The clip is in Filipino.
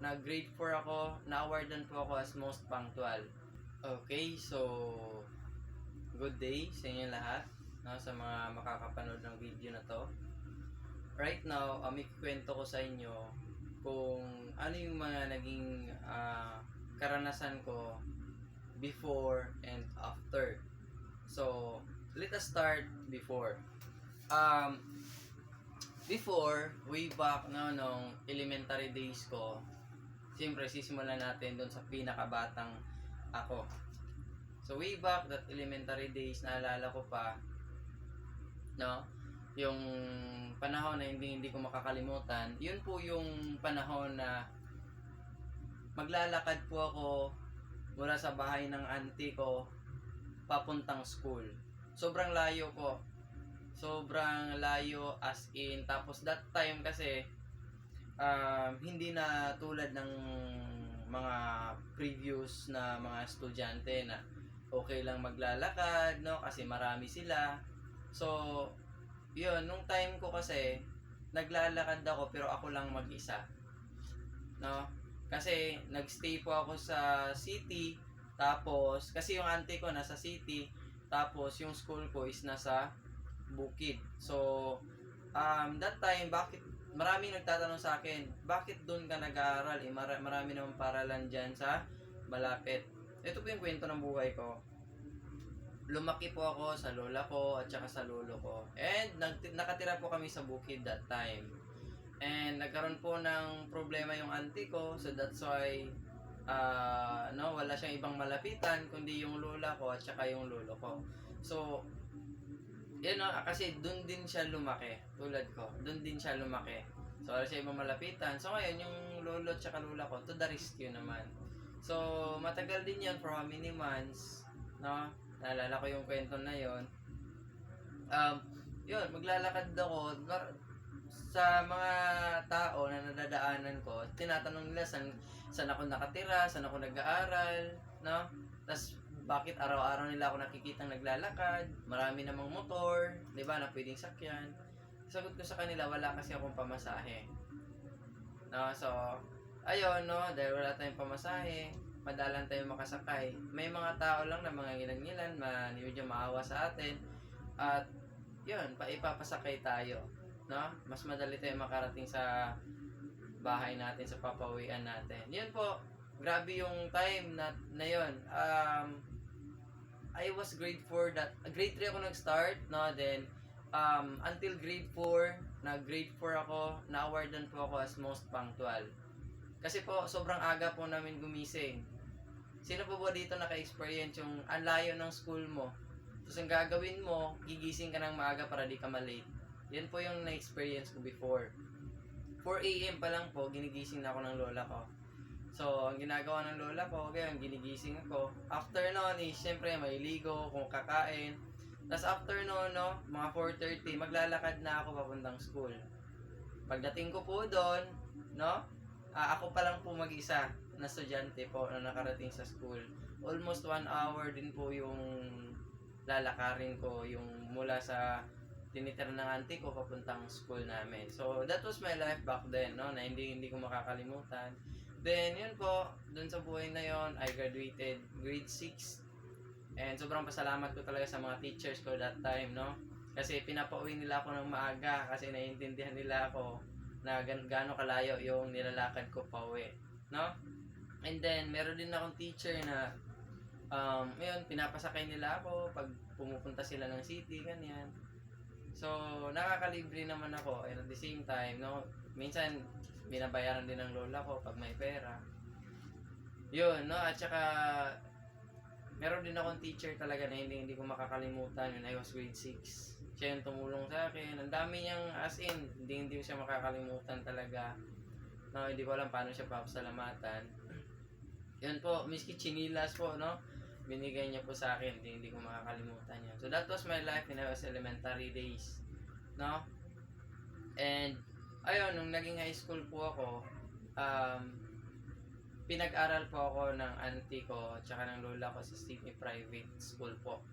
na grade 4 ako, na-awardan po ako as most punctual. Okay, so good day sa inyo lahat, no, sa mga makakapanood ng video na to. Right now, ikwento ko sa inyo kung ano yung mga naging karanasan ko before and after. So, let us start before. Before, way back nung elementary days ko, siyempre sisimulan natin doon sa pinakabatang ako. So way back that elementary days, naalala ko pa, no, yung panahon na hindi ko makakalimutan. Yun po yung panahon na maglalakad po ako mula sa bahay ng auntie ko papuntang school. Sobrang layo po. Sobrang layo as in. Tapos that time kasi hindi na tulad ng mga previous na mga estudyante na okay lang maglalakad, no, kasi marami sila. So yun, nung time ko kasi naglalakad ako pero ako lang mag-isa, no, kasi nagstay po ako sa city. Tapos kasi yung auntie ko nasa city, tapos yung school ko is nasa bukid. So that time, bakit maraming nagtatanong sa akin, bakit doon ka nag-aaral? Marami namang paralan dyan sa malapit. Ito po yung kwento ng buhay ko. Lumaki po ako sa lola ko at saka sa lolo ko. And nakatira po kami sa bukid that time. And nagkaroon po ng problema yung auntie ko. So that's why wala siyang ibang malapitan kundi yung lola ko at saka yung lolo ko. So kasi doon din siya lumaki, tulad ko. Doon din siya lumaki. So, wala siya ibang malapitan. So, ngayon, yung lolo at saka lola ko, to the rescue naman. So, matagal din yan for how many months, no? Naalala ko yung kwento na yon. Yun, maglalakad ako sa mga tao na nadadaanan ko. Tinatanong nila saan ako nakatira, saan ako nag-aaral, no? Tapos, bakit araw-araw nila ako nakikitang naglalakad, marami namang motor, di ba, na pwedeng sakyan. Sagot ko sa kanila, wala kasi akong pamasahe. No, so, ayun, no, dahil wala tayong pamasahe, madalang tayong makasakay. May mga tao lang na mga ngilan-ngilan, medyo maawa sa atin, at yun, ipapasakay tayo. No? Mas madali tayong makarating sa bahay natin, sa papawian natin. Yun po, grabe yung time na yun. I was grade 4 grade 3 ako nag-start, no, then until grade 4, grade 4 ako, na-awardan po ako as most punctual. Kasi po sobrang aga po namin gumising. Sino po ba dito naka-experience yung ang layo ng school mo? So ang gagawin mo, gigising ka ng maaga para di ka malate. Yan po yung na-experience ko before. 4 AM pa lang po, ginigising na ako ng lola ko. So, ang ginagawa ng lola ko, kaya ginigising ako. After noon, syempre, maliligo, kung kakain. Tapos after noon, no, mga 4:30, maglalakad na ako papuntang school. Pagdating ko po doon, no, ako pa lang po mag-isa na estudyante po na nakarating sa school. Almost 1 hour din po yung lalakarin ko, yung mula sa tinitira ng auntie ko papuntang school namin. So, that was my life back then, no, na hindi ko makakalimutan. Then, yun po, dun sa buhay na yon, I graduated grade 6. And sobrang pasalamat ko talaga sa mga teachers ko that time, no? Kasi pinapauwi nila ako ng maaga kasi naiintindihan nila ako na gaano kalayo yung nilalakad ko pa uwi, no? And then, meron din akong teacher na yun, pinapasakay nila ako pag pumupunta sila ng city, ganyan. So, nakakalibre naman ako. And at the same time, no, minsan, binabayaran din ng lola ko pag may pera. Yun, no? At saka, meron din akong teacher talaga na hindi ko makakalimutan when I was grade 6. Siya yung tumulong sa akin. Ang dami niyang, as in, hindi ko siya makakalimutan talaga. No, hindi ko alam paano siya papasalamatan. Yun po, miski chinilas po, no? Binigay niya po sa akin, hindi ko makakalimutan yan. So, that was my life when I was elementary days. No? And, ayun, nung naging high school po ako, pinag-aral po ako ng auntie ko at saka ng lola ko sa semi-private school po.